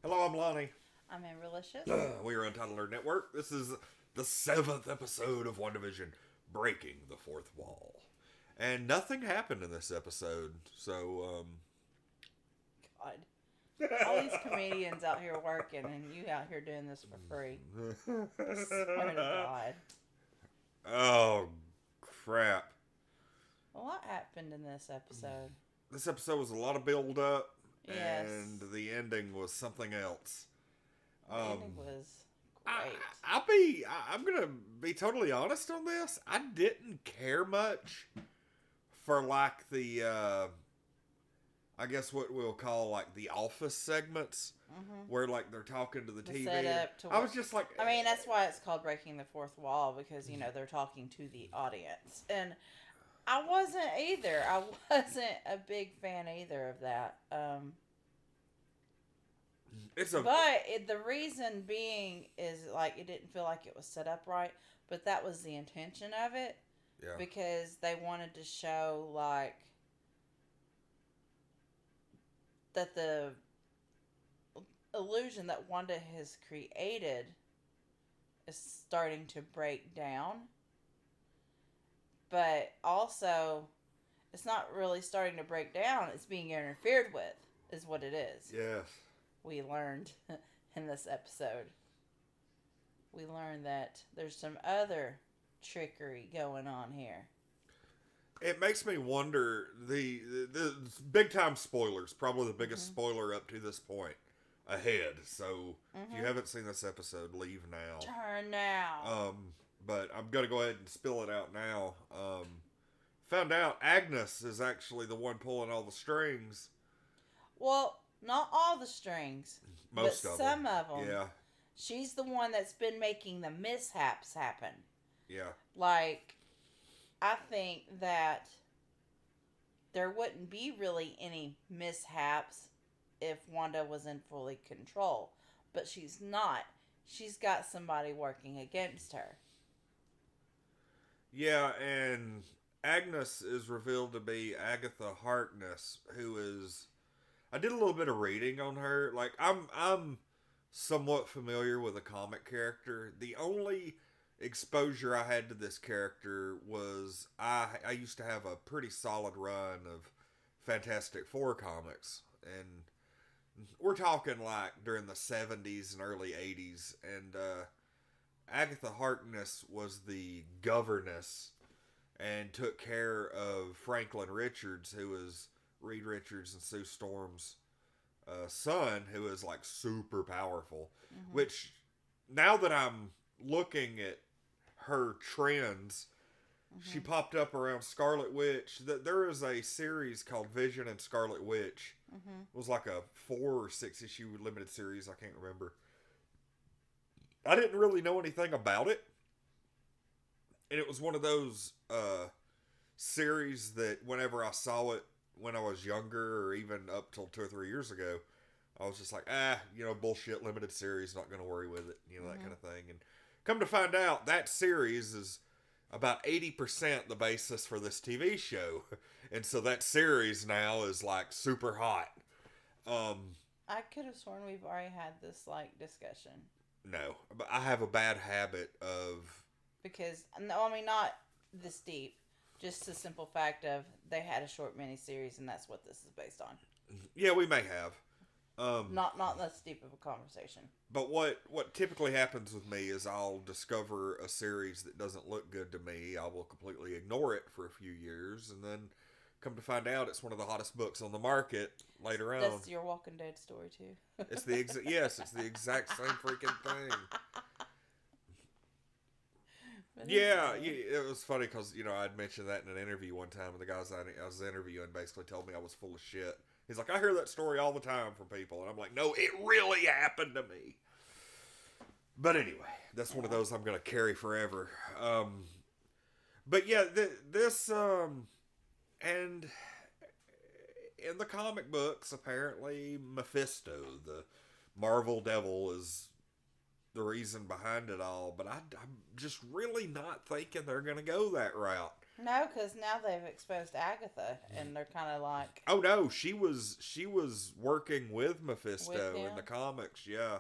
Hello, I'm Lonnie. I'm Amarylicious. We are Untitled Nerd Network. This is the 7th episode of WandaVision, Breaking the Fourth Wall. And nothing happened in this episode, so, God. All these comedians out here working and you out here doing this for free. Swear to God. Oh, crap. Well, what happened in this episode? This episode was a lot of build up, Yes. and the ending was something else. The ending was great. I'm gonna be totally honest on this. I didn't care much for like the I guess what we'll call like the office segments, where like they're talking to the TV. Setup to I was just like, I mean, that's why it's called Breaking the Fourth Wall, because they're talking to the audience, and I wasn't either. I wasn't a big fan either of that. The reason being is like it didn't feel like it was set up right, but that was the intention of it. Yeah. Because they wanted to show like that the illusion that Wanda has created is starting to break down. But also, it's not really starting to break down. It's being interfered with, is what it is. Yes. We learned in this episode. We learned that there's some other trickery going on here. It makes me wonder, the big time spoilers, probably the biggest spoiler up to this point ahead. So if you haven't seen this episode, leave now. Turn now. But I'm going to go ahead and spill it out now. Found out Agnes is actually the one pulling all the strings. Well, not all the strings. Most but of some them. of them. Yeah. She's the one that's been making the mishaps happen. Yeah. Like, I think that there wouldn't be really any mishaps if Wanda was in fully control. But she's not. She's got somebody working against her. Yeah, and Agnes is revealed to be Agatha Harkness, who is... I did a little bit of reading on her. Like, I'm somewhat familiar with a comic character. The only exposure I had to this character was I used to have a pretty solid run of Fantastic Four comics, and we're talking like during the 70s and early 80s, and Agatha Harkness was the governess and took care of Franklin Richards, who was Reed Richards and Sue Storm's son, who is like super powerful. Which, now that I'm looking at her trends, she popped up around Scarlet Witch. There is a series called Vision and Scarlet Witch. It was like a 4 or 6 issue limited series. I can't remember. I didn't really know anything about it. And it was one of those series that whenever I saw it when I was younger, or even up till 2 or 3 years ago, I was just like, bullshit, limited series, not going to worry with it, that kind of thing. And come to find out, that series is about 80% the basis for this TV show. And so that series now is like super hot. I could have sworn we've already had this like discussion. No, but I have a bad habit of... Because, no, I mean, not this deep. Just the simple fact of they had a short miniseries, and that's what this is based on. Yeah, we may have. Not this deep of a conversation. But what typically happens with me is I'll discover a series that doesn't look good to me. I will completely ignore it for a few years, and then come to find out it's one of the hottest books on the market later on. That's your Walking Dead story too. It's the it's the exact same freaking thing. Yeah, it was funny because, I'd mentioned that in an interview one time, and the guys I was interviewing basically told me I was full of shit. He's like, I hear that story all the time from people. And I'm like, no, it really happened to me. But anyway, that's one of those I'm going to carry forever. But yeah, this, and in the comic books, apparently Mephisto, the Marvel devil, is the reason behind it all. But I'm just really not thinking they're going to go that route. No, because now they've exposed Agatha, and they're kind of like Oh no, she was working with with Mephisto in him. the comics, yeah.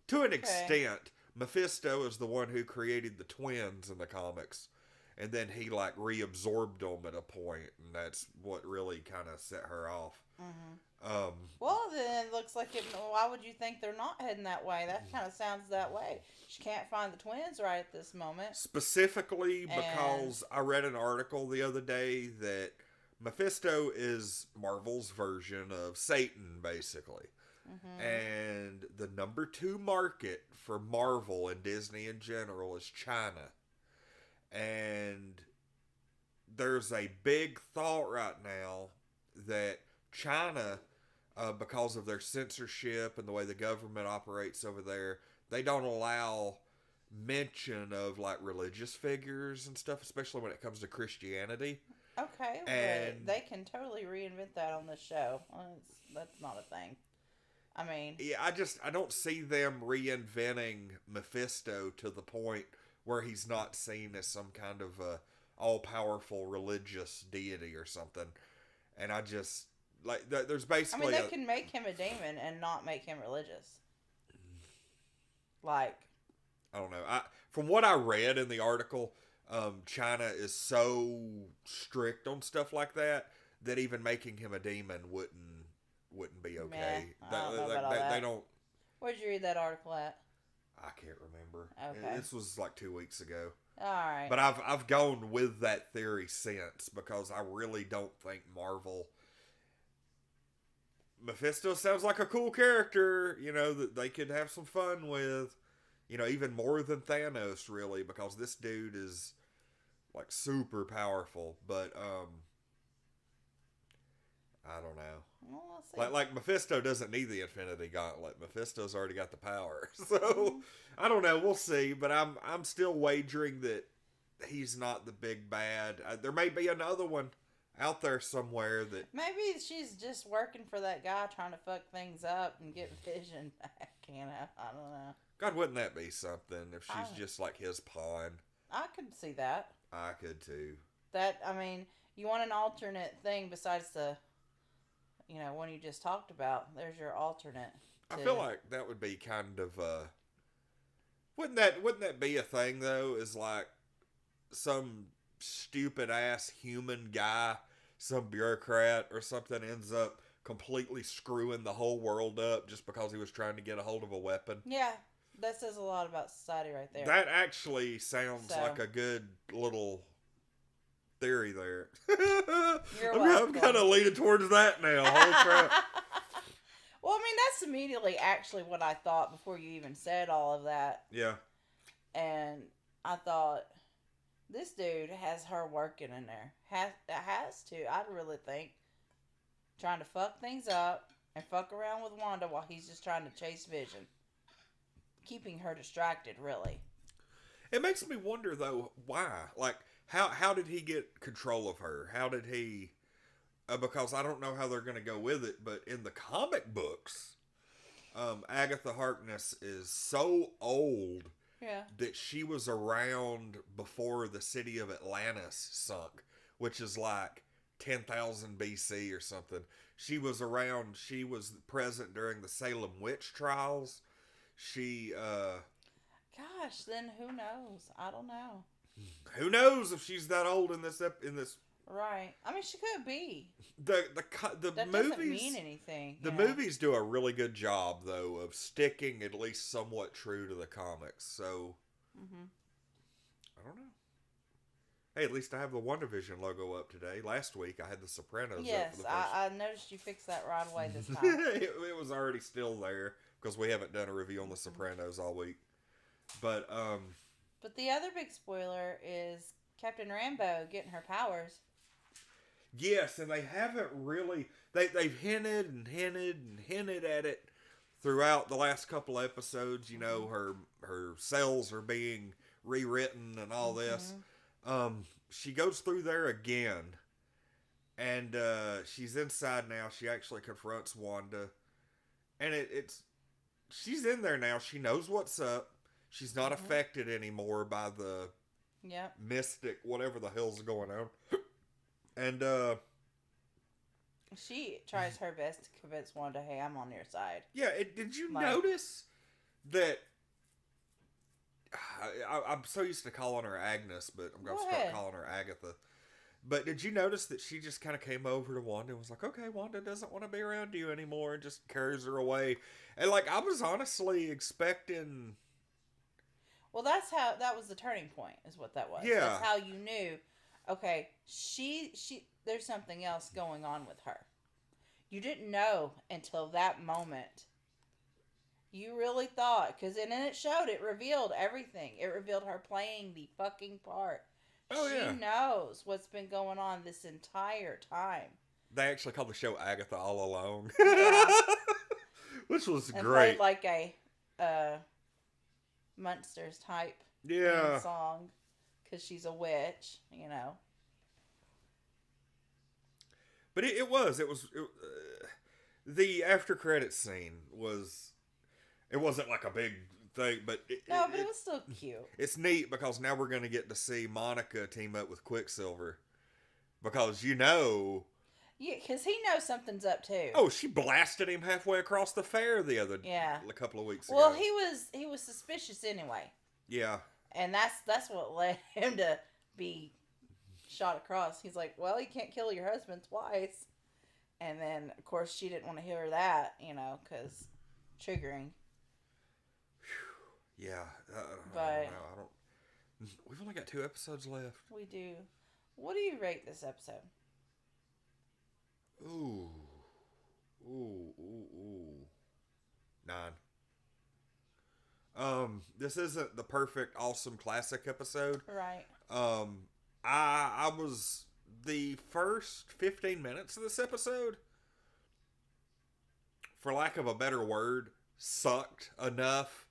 To an Okay. extent, Mephisto is the one who created the twins in the comics. And then he like reabsorbed them at a point, and that's what really kind of set her off. Hmm. Um, Well, then it looks like it. Why would you think they're not heading that way? That kind of sounds that way. She can't find the twins right at this moment, Specifically and because I read an article the other day that Mephisto is Marvel's version of Satan, basically. hmm And the number two market for Marvel and Disney in general is China. And there's a big thought right now that China, because of their censorship and the way the government operates over there, they don't allow mention of like religious figures and stuff, especially when it comes to Christianity. okay, but And they can totally reinvent that on this show. That's not a thing. I mean, yeah, I don't see them reinventing Mephisto to the point where he's not seen as some kind of all powerful religious deity or something. And I just like there's I mean, basically they a can make him a demon and not make him religious. Like, I don't know. From what I read in the article, China is so strict on stuff like that that even making him a demon wouldn't be meh, okay. I don't know about all They that. don't. Where'd you read that article at? I can't remember. Okay. This was like 2 weeks ago. All right. But I've gone with that theory since because I really don't think Marvel. Mephisto sounds like a cool character, that they could have some fun with, even more than Thanos, really, because this dude is like super powerful. But I don't know. Well, we'll see. Like Mephisto doesn't need the Infinity Gauntlet. Mephisto's already got the power, so Mhm. I don't know. We'll see. But I'm still wagering that he's not the big bad. There may be another one out there somewhere that. Maybe she's just working for that guy trying to fuck things up and get Vision back. I don't know. God, wouldn't that be something if she's I just like his pawn? I could see that. I could too. That I mean, you want an alternate thing besides the, one you just talked about. There's your alternate. I To, feel like that would be kind of wouldn't that be a thing though? Is like some stupid ass human guy, some bureaucrat or something ends up completely screwing the whole world up just because he was trying to get a hold of a weapon. yeah, that says a lot about society right there. That actually sounds So- like a good little theory there. You're I'm welcome. kind of leaning towards that now. Holy crap. Well, I mean, that's immediately actually what I thought before you even said all of that. Yeah. And I thought, this dude has her working in there. Has to, I really think. Trying to fuck things up and fuck around with Wanda while he's just trying to chase Vision. Keeping her distracted, really. It makes me wonder though, why? Like, how did he get control of her? How did he? Because I don't know how they're going to go with it, but in the comic books, Agatha Harkness is so old Yeah. that she was around before the city of Atlantis sunk, which is like 10,000 BC or something. She was around. She was present during the Salem witch trials. She, Gosh, then who knows? I don't know. who knows if she's that old in this Right. I mean, she could be. the That movies doesn't mean anything. the movies do a really good job though of sticking at least somewhat true to the comics. So Mm-hmm. I don't know. Hey, at least I have the WandaVision logo up today. Last week I had the Sopranos up Yes, for the first. I noticed you fixed that right away this time. it was already still there because we haven't done a review on the Sopranos all week. But But the other big spoiler is Captain Rambo getting her powers. yes, and they haven't really. They've hinted and hinted and hinted at it throughout the last couple episodes. You know, her cells are being rewritten and all this. She goes through there again, and she's inside now. She actually confronts Wanda, and it's she's in there now. She knows what's up. She's not affected anymore by the Yep. mystic, whatever the hell's going on. And she tries her best to convince Wanda, "Hey, I'm on your side." yeah, did you Like, notice that? I'm so used to calling her Agnes, but I'm going to go start ahead. calling her Agatha. But did you notice that she just kind of came over to Wanda and was like, okay, Wanda doesn't want to be around you anymore, and just carries her away. And, like, I was honestly expecting... Well, that was the turning point, is what that was. Yeah. That's how you knew, okay, there's something else going on with her. You didn't know until that moment. You really thought, because then it showed, it revealed everything. It revealed her playing the fucking part. Oh, she yeah. knows what's been going on this entire time. They actually called the show Agatha All Alone. Yeah. Which was and great. Played like a Munsters type song, because she's a witch, you know. But it was the after credits scene was, it wasn't like a big thing, but it was still cute. It's neat because now we're going to get to see Monica team up with Quicksilver, because yeah, because he knows something's up too. Oh, she blasted him halfway across the fair a couple of weeks ago. Well, he was suspicious anyway. Yeah, and that's what led him to be shot across. He's like, well, you can't kill your husband twice. And then, of course, she didn't want to hear that, because triggering. Yeah, but I don't. We've only got 2 episodes left. We do. What do you rate this episode? Ooh. 9. This isn't the perfect, awesome, classic episode. Right. I was the first 15 minutes of this episode, for lack of a better word, sucked enough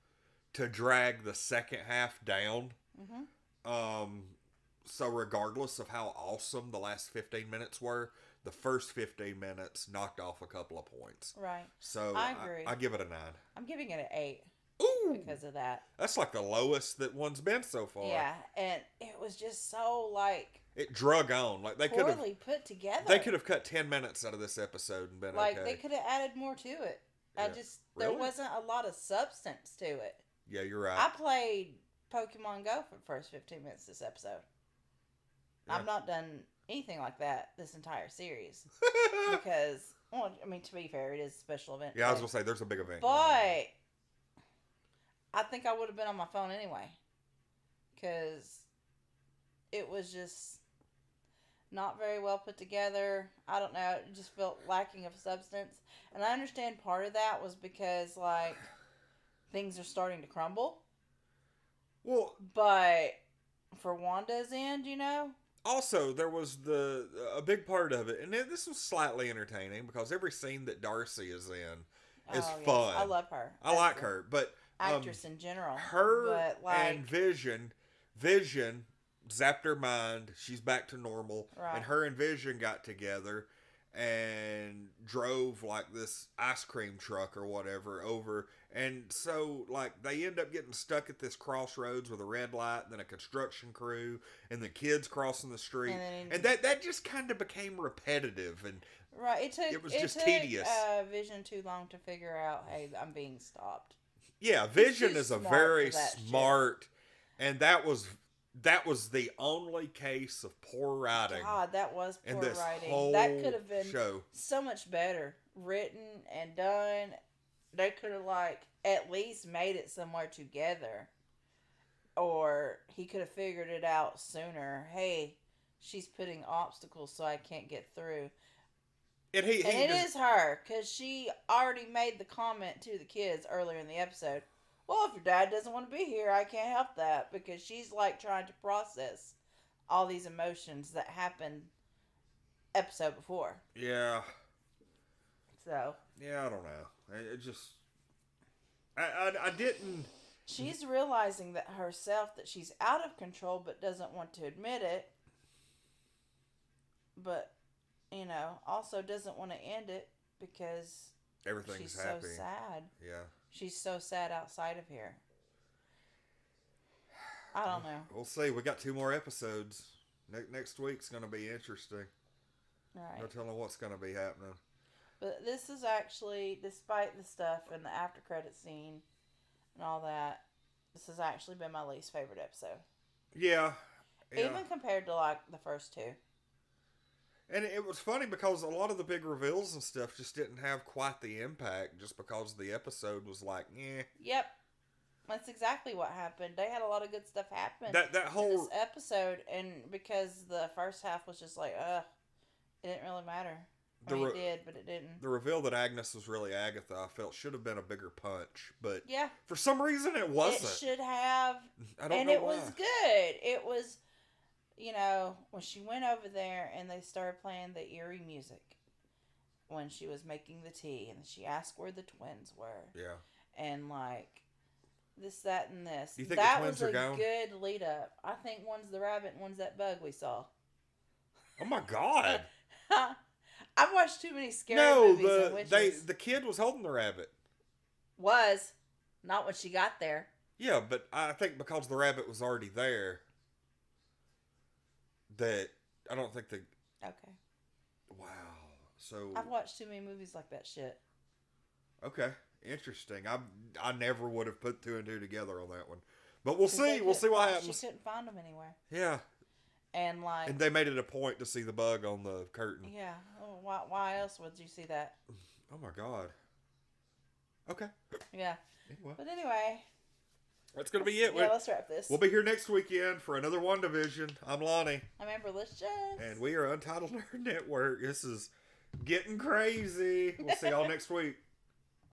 to drag the second half down. Mm-hmm. So regardless of how awesome the last 15 minutes were, the first 15 minutes knocked off a couple of points. Right. So I agree. I give it a 9. I'm giving it an 8. Ooh! Because of that. That's like the lowest that one's been so far. Yeah, and it was just so, it drug on. Like they could have poorly put together. They could have cut 10 minutes out of this episode and been okay. They could have added more to it. Yeah. There wasn't a lot of substance to it. Yeah, you're right. I played Pokemon Go for the first 15 minutes this episode. Yeah. I've not done anything like that this entire series. Because, to be fair, it is a special event. Yeah, I was going to say, there's a big event. But I think I would have been on my phone anyway. Because it was just not very well put together. I don't know. It just felt lacking of substance. And I understand part of that was because, things are starting to crumble. Well, but for Wanda's end, Also, there was a big part of it, and this was slightly entertaining because every scene that Darcy is in is fun. Yes. I love her. I like her, but actress in general. Her and Vision zapped her mind. She's back to normal, right. And her and Vision got together and drove this ice cream truck or whatever over, and so they end up getting stuck at this crossroads with a red light, and then a construction crew, and the kids crossing the street, and that just kind of became repetitive, and right. It was just tedious. Vision too long to figure out, hey, I'm being stopped. Yeah, Vision is a very smart, and that was the only case of poor writing. God, that was poor writing. Whole that could have been show. So much better written and done. They could have at least made it somewhere together, or he could have figured it out sooner. Hey, she's putting obstacles so I can't get through. It is her, because she already made the comment to the kids earlier in the episode. Well, if your dad doesn't want to be here, I can't help that, because she's trying to process all these emotions that happened episode before. Yeah. So. Yeah, I don't know. It just, I didn't. She's realizing that herself, that she's out of control, but doesn't want to admit it. But, also doesn't want to end it because everything's she's happy. So sad. Yeah. She's so sad outside of here. I don't know. We'll see. We got 2 more episodes. Next week's going to be interesting. Right. No telling what's going to be happening. But this is actually, despite the stuff and the after credit scene and all that, this has actually been my least favorite episode. Yeah. Even compared to like the first 2. And it was funny because a lot of the big reveals and stuff just didn't have quite the impact just because the episode was like, eh. Yep. That's exactly what happened. They had a lot of good stuff happen That whole in this episode, and because the first half was just like, it didn't really matter. It did, but it didn't. The reveal that Agnes was really Agatha, I felt should have been a bigger punch, but yeah, for some reason it wasn't. It should have. I don't know and it why. was good. It was, when she went over there and they started playing the eerie music when she was making the tea, and she asked where the twins were. Yeah. And like this, that, and this. Do you think that the twins was are gone? Good lead up. I think one's the rabbit and one's that bug we saw. Oh my God. I've watched too many scary movies and witches. The kid was holding the rabbit. Was. Not when she got there. Yeah, but I think because the rabbit was already there, that I don't think Okay. Wow. So I've watched too many movies like that shit. Okay. Interesting. I never would have put 2 and 2 together on that one. But we'll see. We'll see what happens. She couldn't find them anywhere. Yeah. And they made it a point to see the bug on the curtain. Yeah. Why else would you see that? Oh my God. Okay. Yeah. Anyway. But anyway. That's going to be it. Yeah, let's wrap this. We'll be here next weekend for another WandaVision. I'm Lonnie. I'm Amberlicious. And we are Untitled Nerd Network. This is getting crazy. We'll see y'all next week.